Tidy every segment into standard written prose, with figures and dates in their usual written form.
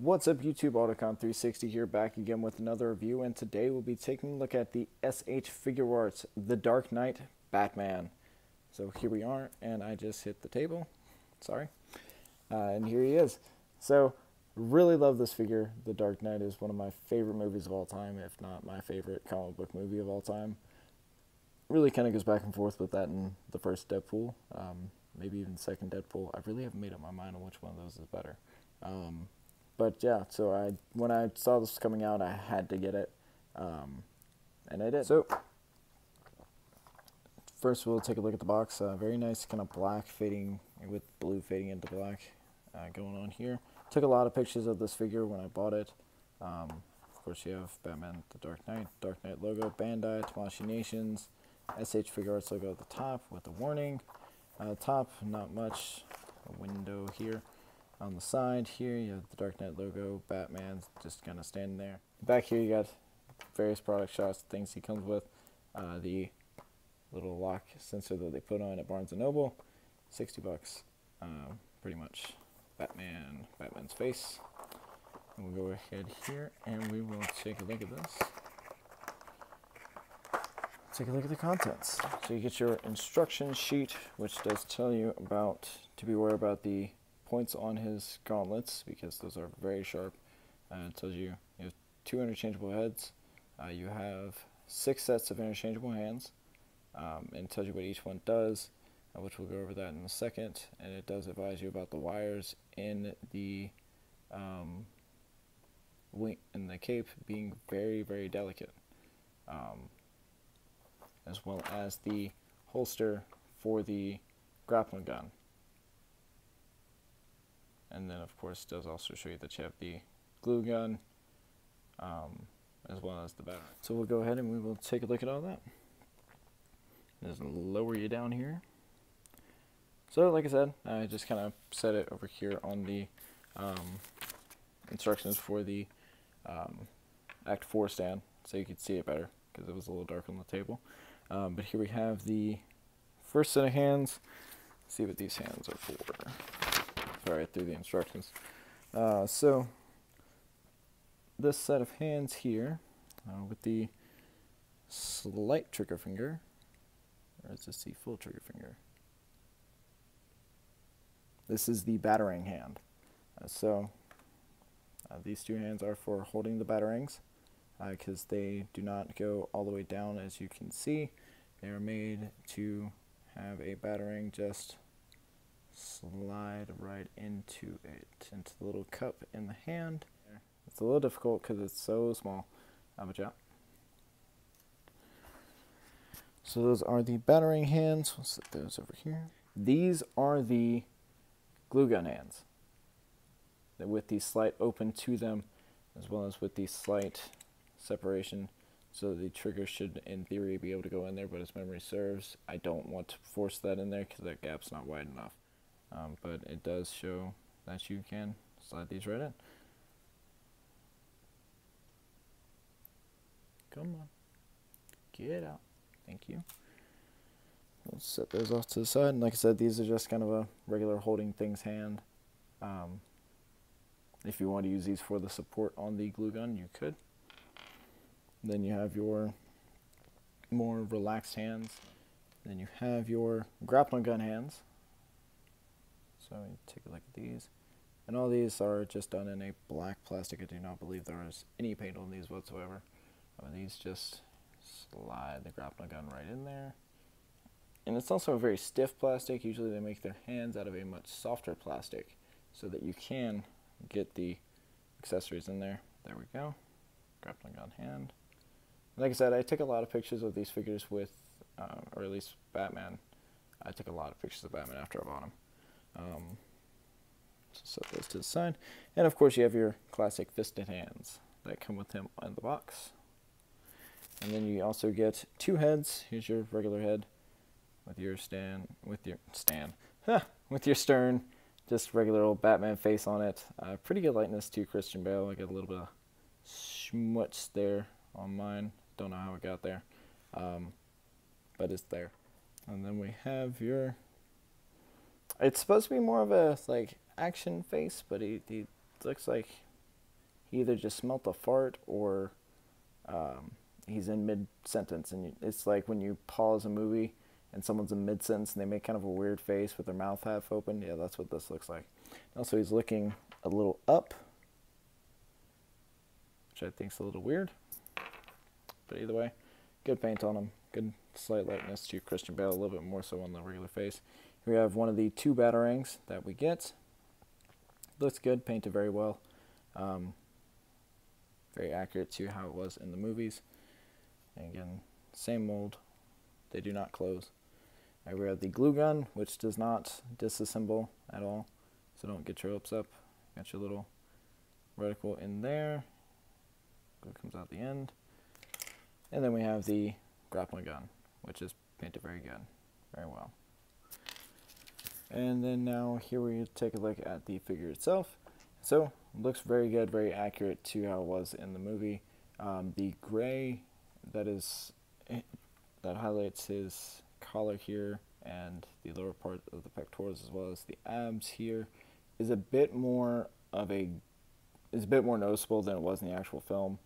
What's up YouTube, AUTOCON360 here, back again with another review, and today we'll be taking a look at the S.H.Figuarts The Dark Knight Batman. So here we are, and I just hit the table, sorry, and here he is. So, really love this figure. The Dark Knight is one of my favorite movies of all time, if not my favorite comic book movie of all time. Really kind of goes back and forth with that in the first Deadpool, maybe even the second Deadpool. I really haven't made up my mind on which one of those is better. But yeah, so when I saw this coming out, I had to get it, and I did. So first we'll take a look at the box. Very nice kind of black fading with blue fading into black going on here. Took a lot of pictures of this figure when I bought it. Of course you have Batman the Dark Knight logo, Bandai, Tamashii Nations, S.H.Figuarts logo at the top with the warning. Top, not much, a window here. On the side here, you have the Dark Knight logo, Batman just kind of standing there. Back here, you got various product shots, things he comes with. The little lock sensor that they put on at Barnes & Noble, 60 bucks, pretty much. Batman's face. And we'll go ahead here, and we will take a look at this. Take a look at the contents. So you get your instruction sheet, which does tell you to be aware about the points on his gauntlets, because those are very sharp. It tells you have 2 interchangeable heads. You have 6 sets of interchangeable hands, and it tells you what each one does, which we'll go over that in a second. And it does advise you about the wires in the cape being very, very delicate, as well as the holster for the grappling gun. And then, of course, it does also show you that you have the glue gun, as well as the battery. So we'll go ahead and we will take a look at all that. Just lower you down here. So, like I said, I just kind of set it over here on the instructions for the Act 4 stand, so you could see it better, because it was a little dark on the table. But here we have the first set of hands. Let's see what these hands are for. Right through the instructions. So this set of hands here, with the slight trigger finger, or is this the full trigger finger? This is the battering hand. These 2 hands are for holding the batarangs, because they do not go all the way down, as you can see. They are made to have a batarang just slide right into it, into the little cup in the hand. It's a little difficult because it's so small, but yeah. So those are the battering hands. We'll set those over here. These are the glue gun hands, with the slight open to them, as well as with the slight separation, so the trigger should, in theory, be able to go in there, but as memory serves, I don't want to force that in there because that gap's not wide enough. But it does show that you can slide these right in. Come on. Get out. Thank you. We'll set those off to the side. And like I said, these are just kind of a regular holding things hand. If you want to use these for the support on the glue gun, you could. Then you have your more relaxed hands. Then you have your grappling gun hands. So you take a look at these, and all these are just done in a black plastic. I do not believe there is any paint on these whatsoever. These just slide the grappling gun right in there, and it's also a very stiff plastic. Usually they make their hands out of a much softer plastic, so that you can get the accessories in there. There we go, grappling gun hand. Like I said, I took a lot of pictures of these figures with, or at least Batman. I took a lot of pictures of Batman after I bought him. So set those to the side, and of course you have your classic fisted hands that come with him in the box. And then you also get 2 heads. Here's your regular head with your with your stern, just regular old Batman face on it. Pretty good likeness to Christian Bale. I got a little bit of schmutz there on mine. Don't know how it got there, but it's there. And then we have your. It's supposed to be more of a action face, but he looks like he either just smelt a fart or he's in mid-sentence. And it's like when you pause a movie and someone's in mid-sentence and they make kind of a weird face with their mouth half open. Yeah, that's what this looks like. Also, he's looking a little up, which I think is a little weird. But either way, good paint on him. Good slight likeness to Christian Bale, a little bit more so on the regular face. Here we have one of the 2 batarangs that we get. Looks good, painted very well. Very accurate to how it was in the movies. And again, same mold. They do not close. Right, we have the glue gun, which does not disassemble at all. So don't get your hopes up. Got your little reticle in there. Glue comes out the end. And then we have the grappling gun, which is painted very good, very well. And then now here we take a look at the figure itself. So looks very good, very accurate to how it was in the movie. The gray that highlights his collar here and the lower part of the pectorals as well as the abs here is a bit more noticeable than it was in the actual film,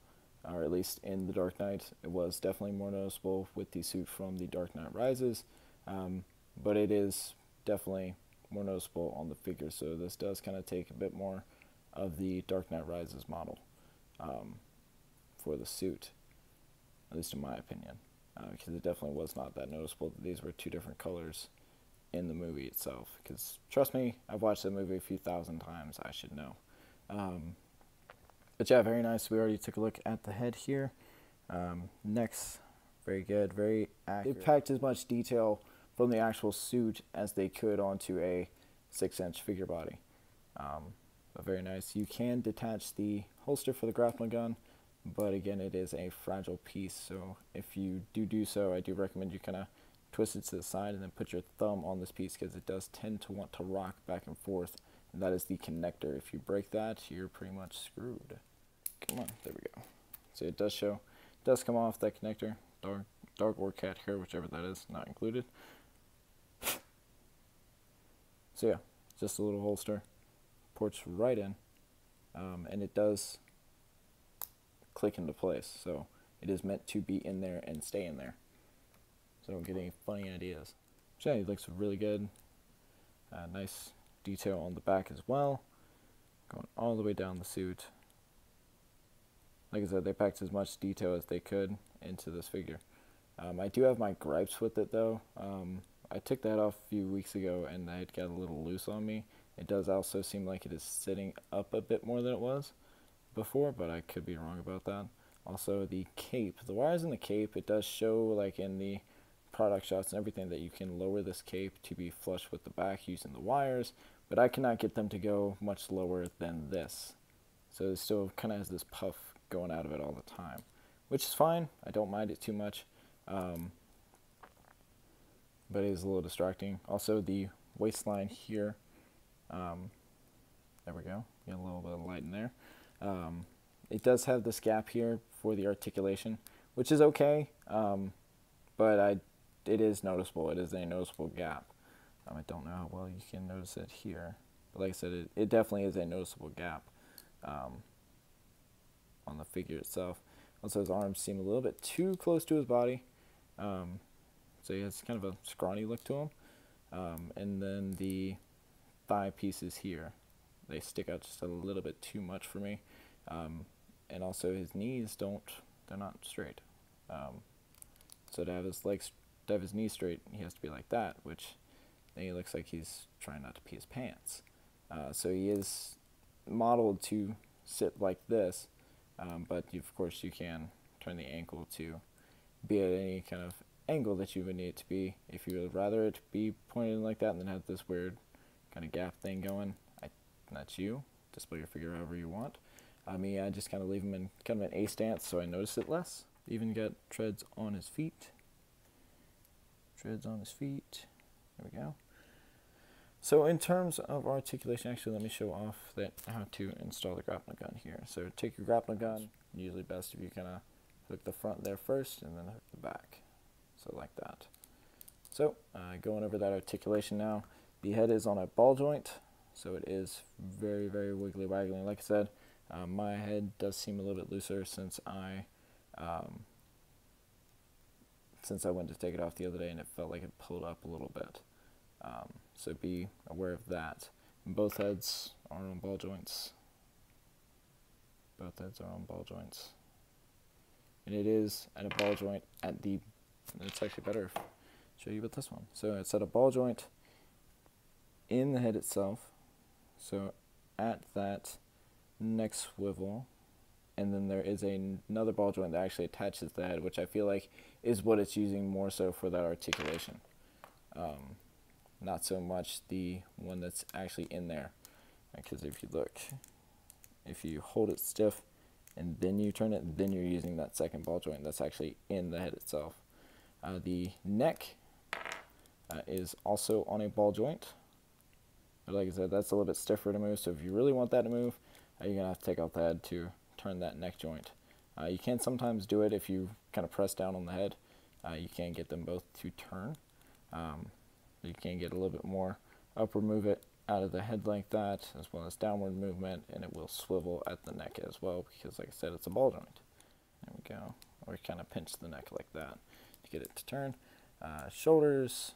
or at least in The Dark Knight. It was definitely more noticeable with the suit from The Dark Knight Rises, but it is definitely more noticeable on the figure. So this does kind of take a bit more of the Dark Knight Rises model for the suit, at least in my opinion, because it definitely was not that noticeable that these were 2 different colors in the movie itself. Because trust me, I've watched the movie a few thousand times, I should know. But yeah, very nice. We already took a look at the head here. Next, very good, very accurate. They packed as much detail from the actual suit as they could onto a 6-inch figure body. But very nice. You can detach the holster for the grappling gun, but again, it is a fragile piece. So if you do so, I do recommend you kind of twist it to the side and then put your thumb on this piece, because it does tend to want to rock back and forth. And that is the connector. If you break that, you're pretty much screwed. Come on, there we go. So it does show, it does come off that connector, dark or cat hair, whichever that is, not included. So yeah, just a little holster, ports right in, and it does click into place. So it is meant to be in there and stay in there. So don't get any funny ideas. So yeah, it looks really good. Nice detail on the back as well, going all the way down the suit. Like I said, they packed as much detail as they could into this figure. I do have my gripes with it though. I took that off a few weeks ago and it got a little loose on me. It does also seem like it is sitting up a bit more than it was before, but I could be wrong about that. Also the cape, the wires in the cape, it does show like in the product shots and everything that you can lower this cape to be flush with the back using the wires, but I cannot get them to go much lower than this. So it still kind of has this puff going out of it all the time, which is fine. I don't mind it too much, but it is a little distracting. Also the waistline here, there we go, get a little bit of light in there. It does have this gap here for the articulation, which is okay, but it is noticeable. It is a noticeable gap. I don't know how well you can notice it here, but like I said, it definitely is a noticeable gap on the figure itself. Also, his arms seem a little bit too close to his body, so he has kind of a scrawny look to him. And then the thigh pieces here, they stick out just a little bit too much for me. And also his knees they're not straight. So to have his legs, to have his knees straight, he has to be like that, which then he looks like he's trying not to pee his pants. So he is modeled to sit like this, but of course you can turn the ankle to be at any kind of angle that you would need it to be. If you would rather it be pointed in like that and then have this weird kind of gap thing going, that's you. Display your figure however you want. Me, I just kind of leave him in kind of an A stance so I notice it less. Even got treads on his feet. Treads on his feet. There we go. So in terms of articulation, actually let me show off how to install the grappling gun here. So take your grappling gun, usually best if you kind of hook the front there first and then hook the back. So like that. So going over that articulation now, the head is on a ball joint, so it is very, very wiggly waggly. Like I said, My head does seem a little bit looser since I went to take it off the other day and it felt like it pulled up a little bit. So be aware of that. Both heads are on ball joints. Both heads are on ball joints. And it is at a ball joint at the, it's actually better if I show you with this one. So it's at a ball joint in the head itself. So at that neck swivel, and then there is another ball joint that actually attaches the head, which I feel like is what it's using more so for that articulation. Not so much the one that's actually in there. Because if you look, if you hold it stiff and then you turn it, then you're using that second ball joint that's actually in the head itself. The neck is also on a ball joint. But like I said, that's a little bit stiffer to move, so if you really want that to move, you're going to have to take out the head to turn that neck joint. You can sometimes do it if you kind of press down on the head. You can get them both to turn. You can get a little bit more upward movement out of the head like that, as well as downward movement, and it will swivel at the neck as well, because like I said, it's a ball joint. There we go. Or kind of pinch the neck like that to get it to turn. Shoulders.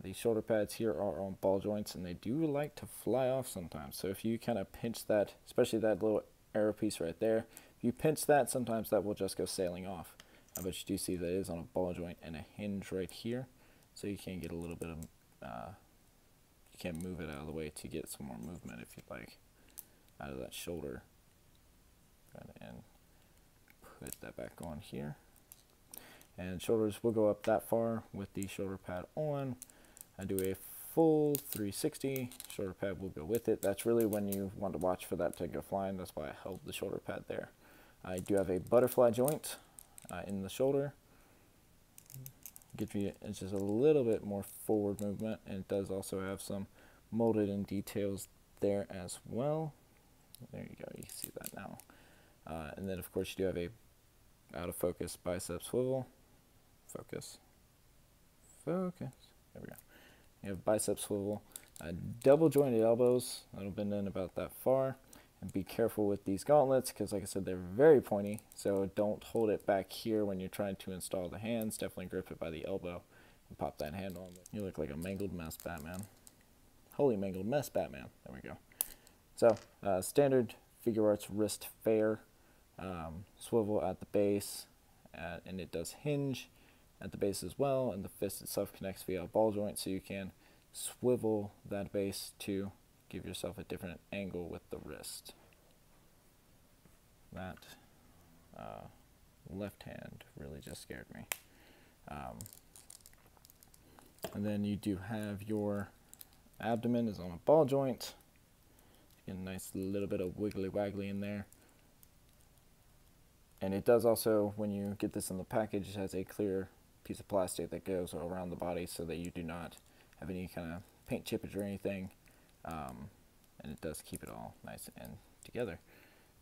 These shoulder pads here are on ball joints, and they do like to fly off sometimes. So if you kind of pinch that, especially that little arrow piece right there, if you pinch that, sometimes that will just go sailing off. But you do see that it is on a ball joint and a hinge right here. So you can get a little bit of, you can move it out of the way to get some more movement if you'd like, out of that shoulder. And put that back on here. And shoulders will go up that far with the shoulder pad on. I do a full 360, shoulder pad will go with it. That's really when you want to watch for that to go flying. That's why I held the shoulder pad there. I do have a butterfly joint in the shoulder. Gives you it's just a little bit more forward movement, and it does also have some molded in details there as well. There you go, you can see that now. And then of course you do have a out of focus bicep swivel. Focus. There we go. You have bicep swivel. Double jointed elbows. That'll bend in about that far. And be careful with these gauntlets because, like I said, they're very pointy. So don't hold it back here when you're trying to install the hands. Definitely grip it by the elbow and pop that hand on. You look like a mangled mess, Batman. Holy mangled mess, Batman. There we go. So standard Figuarts wrist fair. Swivel at the base. And it does hinge at the base as well, and the fist itself connects via a ball joint, so you can swivel that base to give yourself a different angle with the wrist. That left hand really just scared me. And then you do have your abdomen is on a ball joint. Get a nice little bit of wiggly waggly in there. And it does also, when you get this in the package, it has a clear piece of plastic that goes around the body so that you do not have any kind of paint chippage or anything. And it does keep it all nice and together.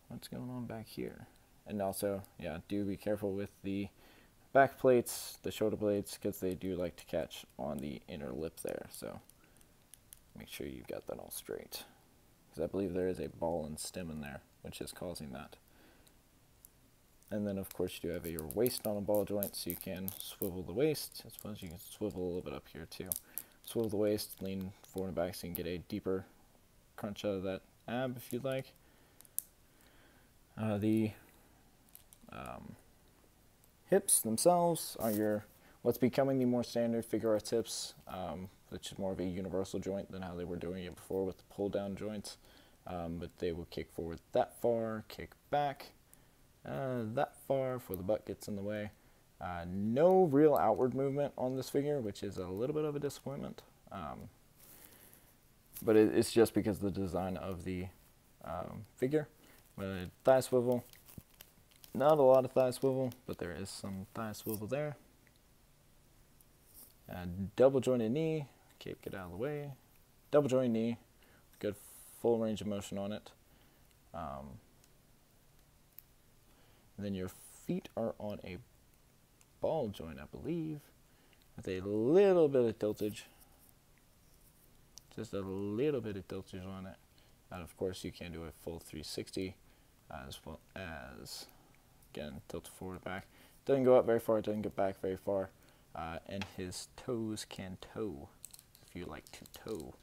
What's going on back here? And also, yeah, do be careful with the back plates, the shoulder blades, because they do like to catch on the inner lip there. So make sure you've got that all straight. Because I believe there is a ball and stem in there, which is causing that. And then, of course, you do have your waist on a ball joint, so you can swivel the waist, as well as you can swivel a little bit up here, too. Swivel the waist, lean forward and back so you can get a deeper crunch out of that ab, if you'd like. The hips themselves are what's becoming the more standard Figuarts hips, which is more of a universal joint than how they were doing it before with the pull-down joints. But they will kick forward that far, kick back. That far before the butt gets in the way. No real outward movement on this figure, which is a little bit of a disappointment. But it's just because of the design of the figure. Thigh swivel. Not a lot of thigh swivel, but there is some thigh swivel there. Double jointed knee. Okay, get out of the way. Double jointed knee. Good full range of motion on it. Then your feet are on a ball joint, I believe, with a little bit of tiltage. Just a little bit of tiltage on it. And of course, you can do a full 360 as well as, again, tilt forward back. Doesn't go up very far, doesn't get back very far, and his toes can toe, if you like to toe,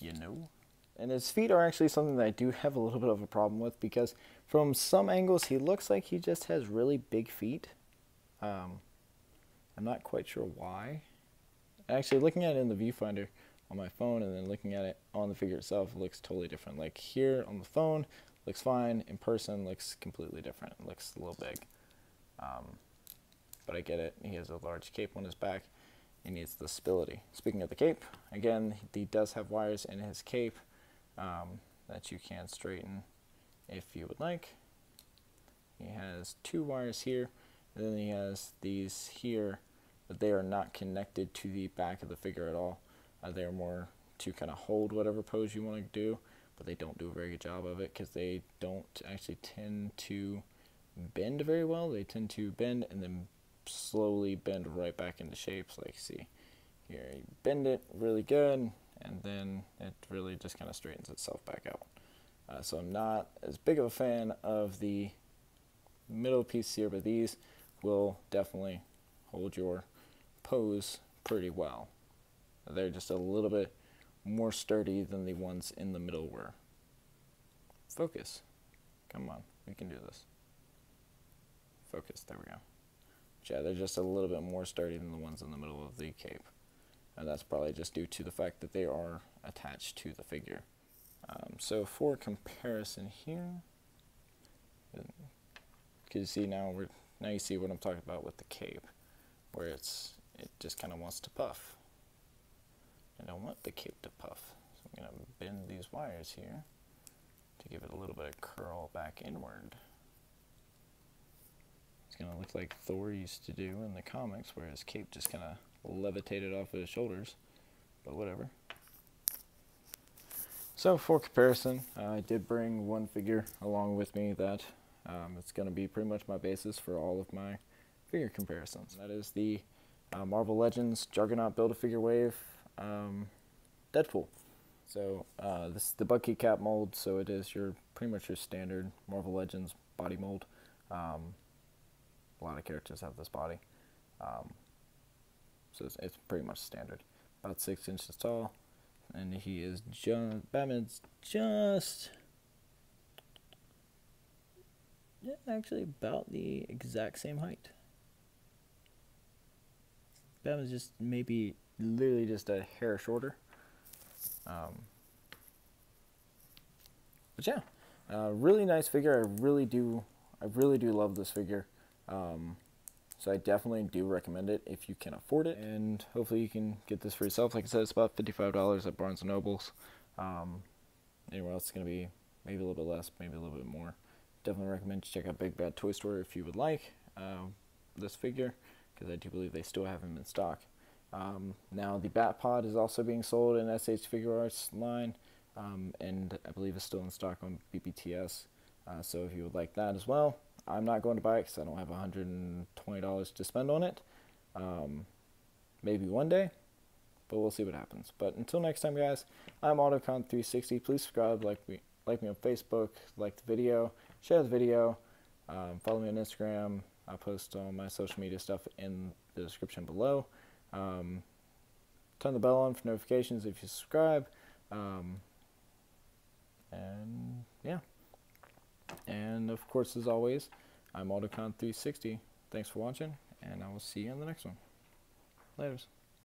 you know. And his feet are actually something that I do have a little bit of a problem with, because from some angles he looks like he just has really big feet. I'm not quite sure why. Actually, looking at it in the viewfinder on my phone and then looking at it on the figure itself, it looks totally different. Like here on the phone, looks fine. In person, looks completely different. It looks a little big. But I get it. He has a large cape on his back. He needs the stability. Speaking of the cape, again, he does have wires in his cape that you can straighten if you would like. He has 2 wires here, and then he has these here, but they are not connected to the back of the figure at all. They are more to kind of hold whatever pose you want to do, but they don't do a very good job of it because they don't actually tend to bend very well. They tend to bend and then slowly bend right back into shape. So like see here, you bend it really good, and then it really just kind of straightens itself back out. So I'm not as big of a fan of the middle piece here, but these will definitely hold your pose pretty well. They're just a little bit more sturdy than the ones in the middle were. Focus. Come on, we can do this. Focus, there we go. But yeah, they're just a little bit more sturdy than the ones in the middle of the cape. And that's probably just due to the fact that they are attached to the figure. So for comparison here, because you see now you see what I'm talking about with the cape, where it just kind of wants to puff. I don't want the cape to puff, so I'm going to bend these wires here to give it a little bit of curl back inward. It's going to look like Thor used to do in the comics, where his cape just kind of levitated off of his shoulders, but whatever. So for comparison, I did bring one figure along with me that it's going to be pretty much my basis for all of my figure comparisons. That is the Marvel Legends Juggernaut Build-A-Figure Wave Deadpool. So this is the butt keycap mold, so it is pretty much your standard Marvel Legends body mold. A lot of characters have this body, so it's pretty much standard. About 6 inches tall, and he is Batman's just actually about the exact same height. Batman's just maybe literally just a hair shorter. But yeah, really nice figure. I really do love this figure. So I definitely do recommend it if you can afford it, and hopefully you can get this for yourself. Like I said, it's about $55 at Barnes & Nobles. Anywhere else it's going to be maybe a little bit less, maybe a little bit more. Definitely recommend you check out Big Bad Toy Store if you would like this figure, because I do believe they still have him in stock. Now the Bat Pod is also being sold in S.H.Figuarts line, and I believe it's still in stock on BBTS. So if you would like that as well, I'm not going to buy it because I don't have $120 to spend on it. Maybe one day, but we'll see what happens. But until next time, guys, I'm AUTOCON360. Please subscribe, like me on Facebook, like the video, share the video, follow me on Instagram. I'll post all my social media stuff in the description below. Turn the bell on for notifications if you subscribe. And yeah. And of course, as always, I'm AUTOCON360. Thanks for watching, and I will see you on the next one. Laters.